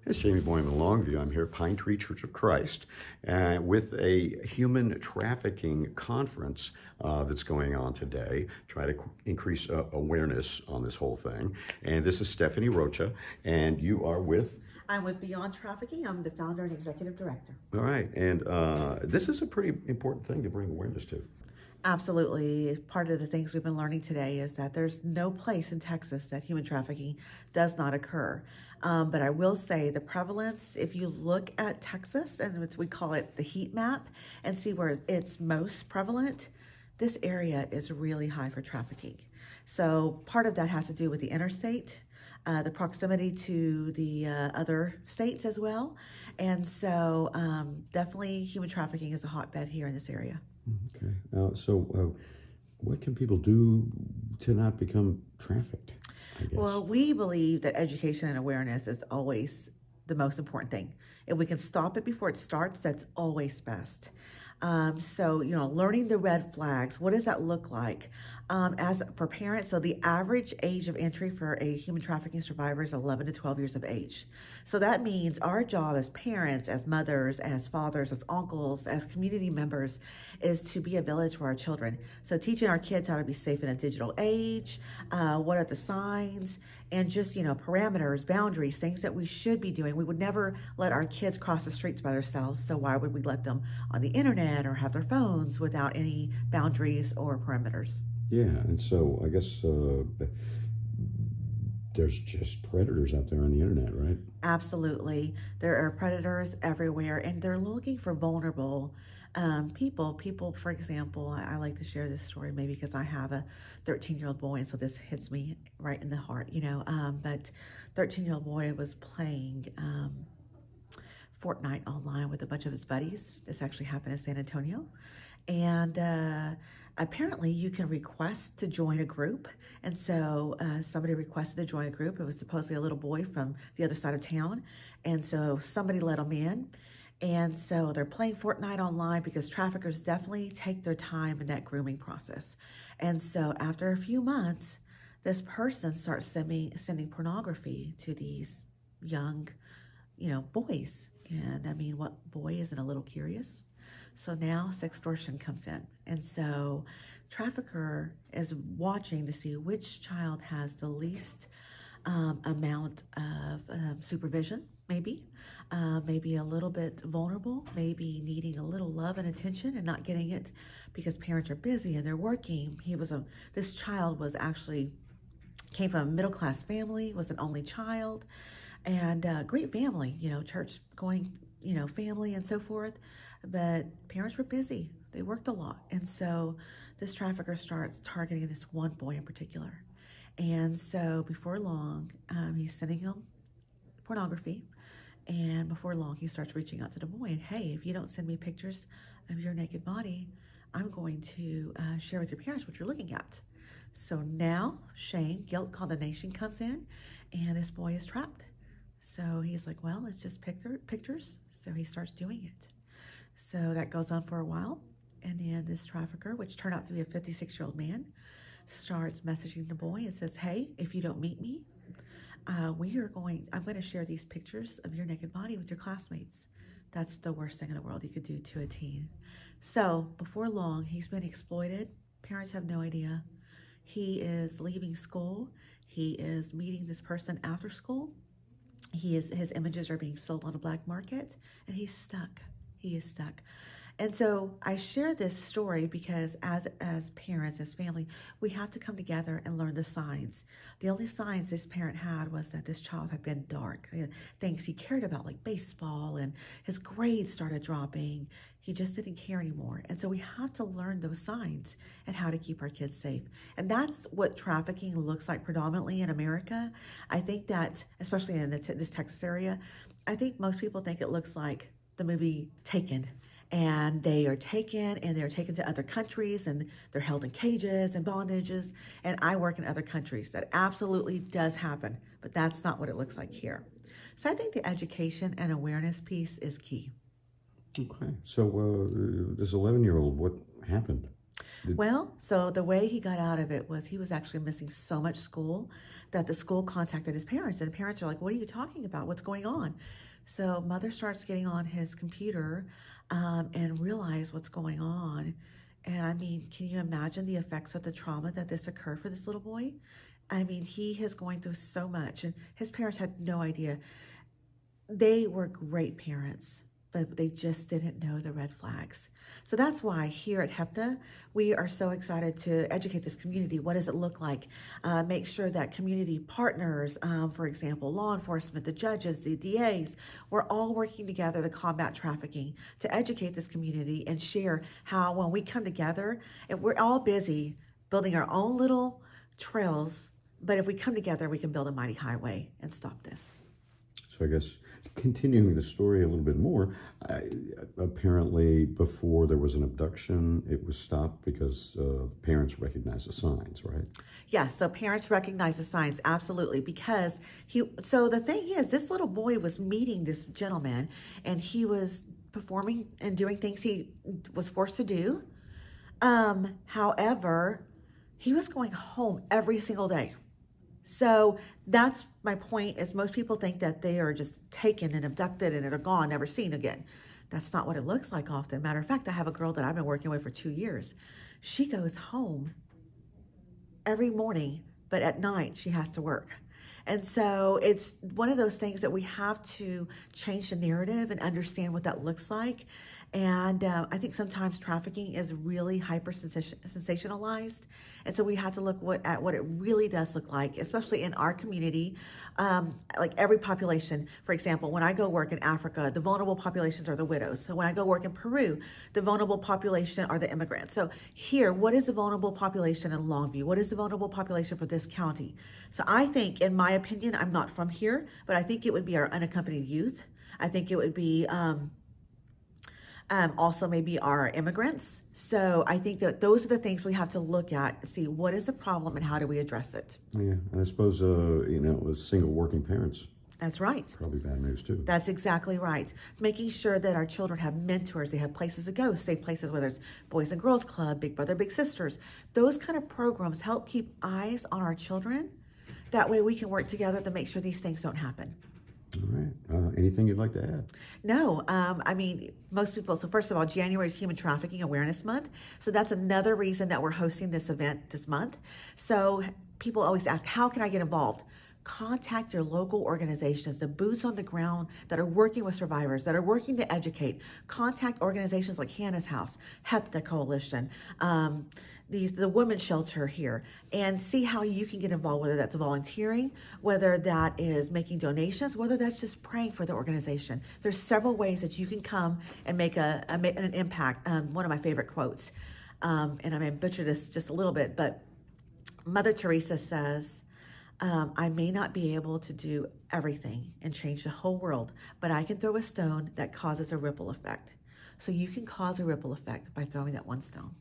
It's Jamey Boyum in Longview. I'm here at Pine Tree Church of Christ with a human trafficking conference that's going on today, try to increase awareness on this whole thing. And this is Stephanie Rocha, and you are with? I'm with Beyond Trafficking. I'm the founder and executive director. All right, and this is a pretty important thing to bring awareness to. Absolutely. Part of the things we've been learning today is that there's no place in Texas that human trafficking does not occur. But I will say the prevalence, if you look at Texas, and we call it the heat map, and see where it's most prevalent, this area is really high for trafficking. So part of that has to do with the interstate, the proximity to the other states as well. And so definitely human trafficking is a hotbed here in this area. Okay. What can people do to not become trafficked, I guess? Well, we believe that education and awareness is always the most important thing. If we can stop it before it starts, that's always best. Learning the red flags, what does that look like? As for parents, so the average age of entry for a human trafficking survivor is 11 to 12 years of age. So that means our job as parents, as mothers, as fathers, as uncles, as community members is to be a village for our children. So teaching our kids how to be safe in a digital age, what are the signs, and just, parameters, boundaries, things that we should be doing. We would never let our kids cross the streets by themselves, so why would we let them on the internet or have their phones without any boundaries or perimeters? Yeah, and so I guess there's just predators out there on the internet, right? Absolutely. There are predators everywhere, and they're looking for vulnerable people. For example, I like to share this story maybe because I have a 13-year-old boy, and so this hits me right in the heart, but 13-year-old boy was playing Fortnite online with a bunch of his buddies. This actually happened in San Antonio. And apparently you can request to join a group. And so somebody requested to join a group. It was supposedly a little boy from the other side of town. And so somebody let him in. And so they're playing Fortnite online because traffickers definitely take their time in that grooming process. And so after a few months, this person starts sending pornography to these young, boys. And I mean, what boy isn't a little curious? So now sextortion comes in. And so trafficker is watching to see which child has the least amount of supervision, maybe a little bit vulnerable, maybe needing a little love and attention and not getting it because parents are busy and they're working. This child came from a middle-class family, was an only child, and great family, church going, family and so forth. But parents were busy. They worked a lot. And so this trafficker starts targeting this one boy in particular. And so before long, he's sending him pornography. And before long, he starts reaching out to the boy. And hey, if you don't send me pictures of your naked body, I'm going to share with your parents what you're looking at. So now shame, guilt, condemnation comes in, and this boy is trapped. So he's like, well, let's just pick their pictures. So he starts doing it. So that goes on for a while. And then this trafficker, which turned out to be a 56-year-old man, starts messaging the boy and says, hey, if you don't meet me, I'm going to share these pictures of your naked body with your classmates. That's the worst thing in the world you could do to a teen. So before long, he's been exploited. Parents have no idea. He is leaving school. He is meeting this person after school. His images are being sold on the black market, and he's stuck. He is stuck. And so I share this story because as parents, as family, we have to come together and learn the signs. The only signs this parent had was that this child had been dark. Things he cared about, like baseball, and his grades started dropping. He just didn't care anymore. And so we have to learn those signs and how to keep our kids safe. And that's what trafficking looks like predominantly in America. I think that, especially in this Texas area, I think most people think it looks like the movie Taken. And they're taken to other countries, and they're held in cages and bondages. And I work in other countries. That absolutely does happen, but that's not what it looks like here. So I think the education and awareness piece is key. Okay. So this 11-year-old, what happened? Well, so the way he got out of it was he was actually missing so much school that the school contacted his parents, and the parents are like, "What are you talking about? What's going on?" So mother starts getting on his computer and realize what's going on. And I mean, can you imagine the effects of the trauma that this occurred for this little boy? I mean, he is going through so much, and his parents had no idea. They were great parents, but they just didn't know the red flags. So that's why here at HEPTA, we are so excited to educate this community. What does it look like? Make sure that community partners, for example, law enforcement, the judges, the DAs, we're all working together to combat trafficking, to educate this community and share how when we come together, and we're all busy building our own little trails, but if we come together, we can build a mighty highway and stop this. So I guess continuing the story a little bit more, apparently before there was an abduction, it was stopped because parents recognized the signs, right? Yeah, so parents recognize the signs, absolutely, because so the thing is, this little boy was meeting this gentleman, and he was performing and doing things he was forced to do. However, he was going home every single day. So that's my point, is most people think that they are just taken and abducted and are gone, never seen again. That's not what it looks like often. Matter of fact, I have a girl that I've been working with for 2 years. She goes home every morning, but at night she has to work. And so it's one of those things that we have to change the narrative and understand what that looks like. And I think sometimes trafficking is really hyper sensationalized. And so we have to look at what it really does look like, especially in our community. Like every population, for example, when I go work in Africa, the vulnerable populations are the widows. So when I go work in Peru, the vulnerable population are the immigrants. So here, what is the vulnerable population in Longview? What is the vulnerable population for this county? So I think, in my opinion, I'm not from here, but I think it would be our unaccompanied youth. I think it would be also maybe our immigrants. So I think that those are the things we have to look at, see what is the problem and how do we address it. Yeah, and I suppose, with single working parents, That's right. probably bad news too. That's exactly right. Making sure that our children have mentors, they have places to go, safe places, whether it's Boys and Girls Club, Big Brother, Big Sisters. Those kind of programs help keep eyes on our children. That way we can work together to make sure these things don't happen. All right. Anything you'd like to add? No, I mean, most people, so first of all, January is Human Trafficking Awareness Month. So that's another reason that we're hosting this event this month. So people always ask, how can I get involved? Contact your local organizations, the boots on the ground that are working with survivors, that are working to educate. Contact organizations like Hannah's House, HEPTA Coalition, the women's shelter here, and see how you can get involved, whether that's volunteering, whether that is making donations, whether that's just praying for the organization. There's several ways that you can come and make an impact. One of my favorite quotes, and I may butcher this just a little bit, but Mother Teresa says, I may not be able to do everything and change the whole world, but I can throw a stone that causes a ripple effect. So you can cause a ripple effect by throwing that one stone.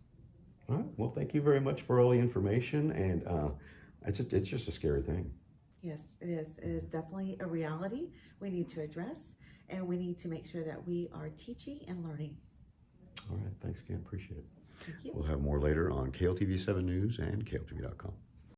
All right. Well, thank you very much for all the information, and it's just a scary thing. Yes, it is. It is definitely a reality we need to address, and we need to make sure that we are teaching and learning. All right. Thanks again. Appreciate it. Thank you. We'll have more later on KLTV 7 News and KLTV.com.